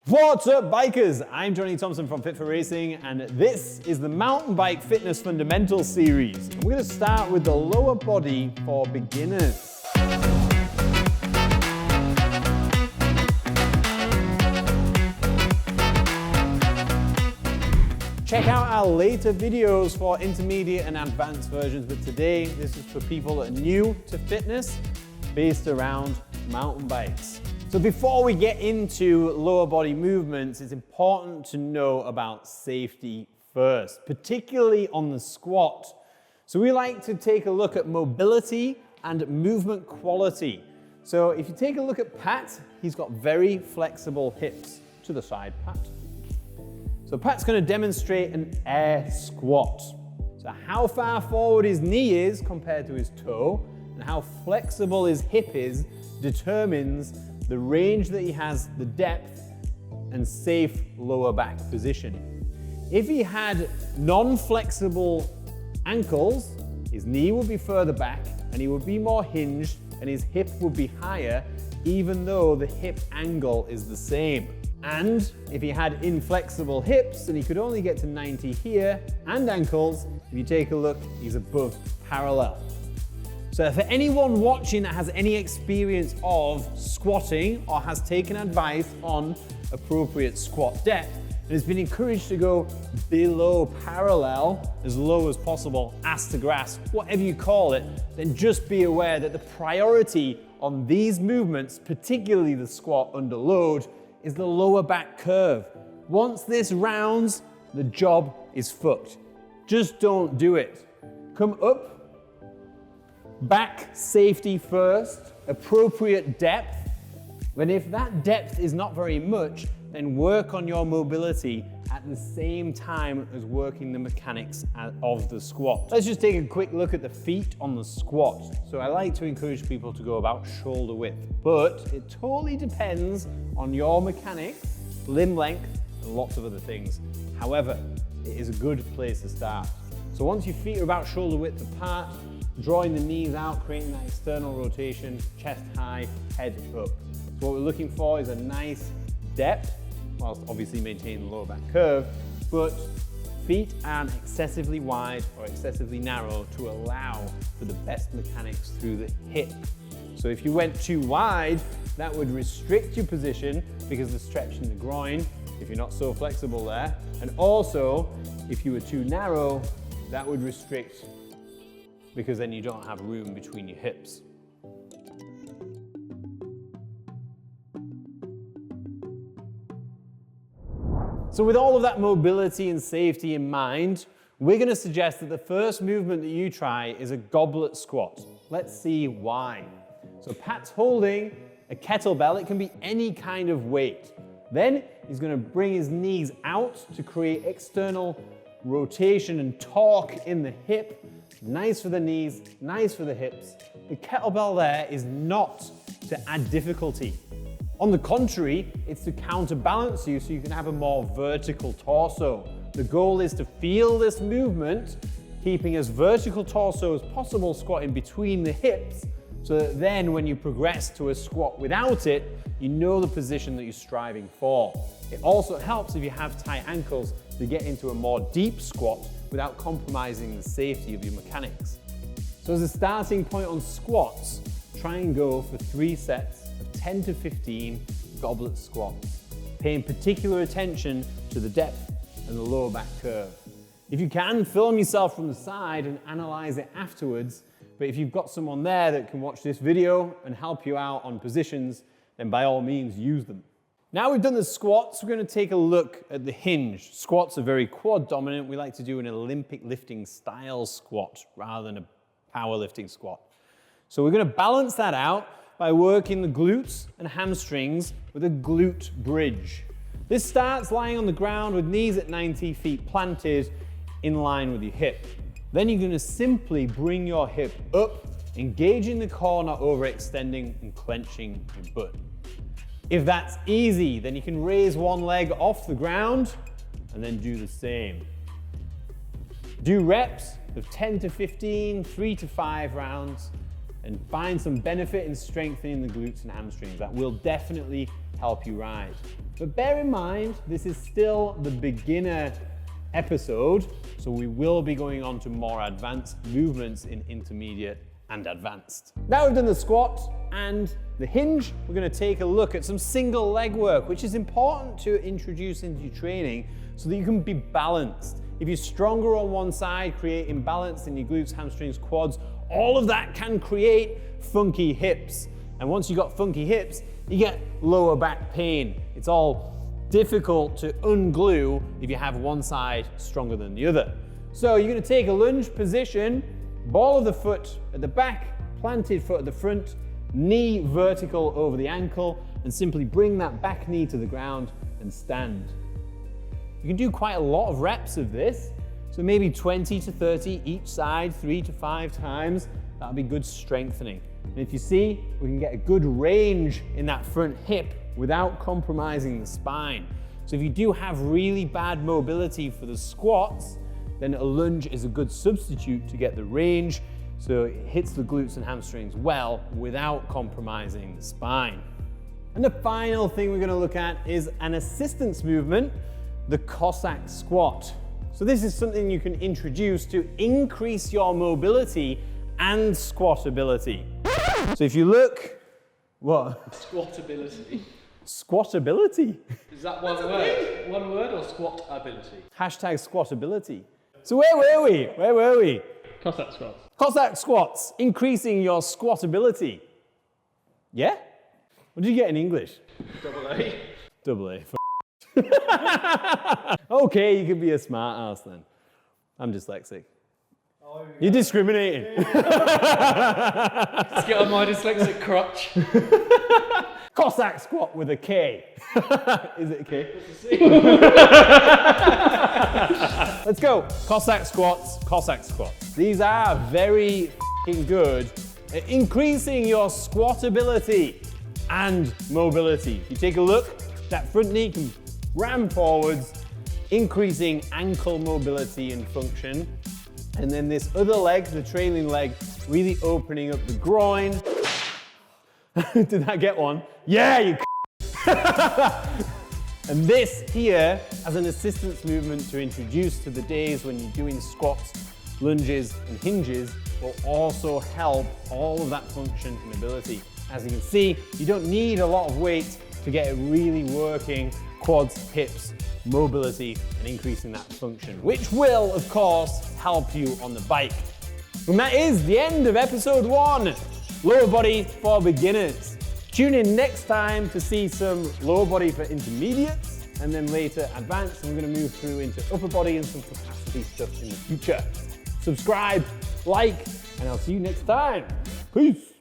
What's up, bikers? I'm Johnny Thompson from Fit for Racing, and this is the Mountain Bike Fitness Fundamentals series. We're going to start with the lower body for beginners. Check out our later videos for intermediate and advanced versions, but today this is for people that are new to fitness based around mountain bikes. So before we get into lower body movements, it's important to know about safety first, particularly on the squat. So we like to take a look at mobility and movement quality. So if you take a look at Pat, he's got very flexible hips. To the side, Pat. So Pat's going to demonstrate an air squat. So how far forward his knee is compared to his toe and how flexible his hip is determines the range that he has, the depth, and safe lower back position. If he had non-flexible ankles, his knee would be further back and he would be more hinged and his hip would be higher, even though the hip angle is the same. And if he had inflexible hips and he could only get to 90 here and ankles, if you take a look, he's above parallel. So for anyone watching that has any experience of squatting or has taken advice on appropriate squat depth and has been encouraged to go below parallel, as low as possible, ass to grass, whatever you call it, then just be aware that the priority on these movements, particularly the squat under load, is the lower back curve. Once this rounds, the job is fucked. Just don't do it. Come up, back safety first, appropriate depth. And if that depth is not very much, then work on your mobility at the same time as working the mechanics of the squat. Let's just take a quick look at the feet on the squat. So I like to encourage people to go about shoulder width, but it totally depends on your mechanics, limb length, and lots of other things. However, it is a good place to start. So once your feet are about shoulder width apart, drawing the knees out, creating that external rotation, chest high, head up. So what we're looking for is a nice depth, whilst obviously maintaining the lower back curve, but feet aren't excessively wide or excessively narrow to allow for the best mechanics through the hip. So if you went too wide, that would restrict your position because of the stretch in the groin, if you're not so flexible there. And also, if you were too narrow, that would restrict because then you don't have room between your hips. So with all of that mobility and safety in mind, we're going to suggest that the first movement that you try is a goblet squat. Let's see why. So Pat's holding a kettlebell. It can be any kind of weight. Then he's going to bring his knees out to create external rotation and torque in the hip. Nice for the knees, nice for the hips. The kettlebell there is not to add difficulty. On the contrary, it's to counterbalance you so you can have a more vertical torso. The goal is to feel this movement, keeping as vertical torso as possible, squatting between the hips, so that then when you progress to a squat without it, you know the position that you're striving for. It also helps if you have tight ankles to get into a more deep squat without compromising the safety of your mechanics. So as a starting point on squats, try and go for 3 sets of 10 to 15 goblet squats, paying particular attention to the depth and the lower back curve. If you can, film yourself from the side and analyze it afterwards, but if you've got someone there that can watch this video and help you out on positions, then by all means use them. Now we've done the squats, we're going to take a look at the hinge. Squats are very quad dominant. We like to do an Olympic lifting style squat rather than a powerlifting squat. So we're going to balance that out by working the glutes and hamstrings with a glute bridge. This starts lying on the ground with knees at 90, feet planted in line with your hip. Then you're going to simply bring your hip up, engaging the core, not overextending and clenching your butt. If that's easy, then you can raise one leg off the ground and then do the same. Do reps of 10 to 15, 3 to 5 rounds, and find some benefit in strengthening the glutes and hamstrings. That will definitely help you rise. But bear in mind, this is still the beginner episode, so we will be going on to more advanced movements in intermediate and advanced. Now we've done the squat and the hinge, we're going to take a look at some single leg work, which is important to introduce into your training so that you can be balanced. If you're stronger on one side, create imbalance in your glutes, hamstrings, quads, all of that can create funky hips. And once you've got funky hips, you get lower back pain. It's all difficult to unglue if you have one side stronger than the other. So you're going to take a lunge position, ball of the foot at the back, planted foot at the front, knee vertical over the ankle, and simply bring that back knee to the ground and stand. You can do quite a lot of reps of this, so maybe 20 to 30 each side, 3 to 5 times. That'll be good strengthening. And if you see, we can get a good range in that front hip without compromising the spine. So if you do have really bad mobility for the squats, then a lunge is a good substitute to get the range so it hits the glutes and hamstrings well without compromising the spine. And the final thing we're going to look at is an assistance movement, the Cossack squat. So this is something you can introduce to increase your mobility and squatability. So if you look, what? Squatability. Squatability? Is that one word? One word or squatability? Hashtag squatability. So where were we? Where were we? Cossack squats. Cossack squats, increasing your squatability. Yeah? What did you get in English? Double A. Double A. Okay, you could be a smart ass then. I'm dyslexic. Oh, you're discriminating. Let's get on my dyslexic crutch. Cossack squat with a K. Is it a K? Let's go. Cossack squats, Cossack squats. These are very f***ing good at increasing your squatability and mobility. If you take a look, that front knee can ram forwards, increasing ankle mobility and function. And then this other leg, the trailing leg, really opening up the groin. Did that get one? Yeah, you And this here as an assistance movement to introduce to the days when you're doing squats, lunges, and hinges will also help all of that function and ability. As you can see, you don't need a lot of weight to get it really working quads, hips, mobility, and increasing that function, which will, of course, help you on the bike. And that is the end of episode 1, lower body for beginners. Tune in next time to see some lower body for intermediates, and then later advanced, and we're going to move through into upper body and some capacity stuff in the future. Subscribe, like, and I'll see you next time. Peace.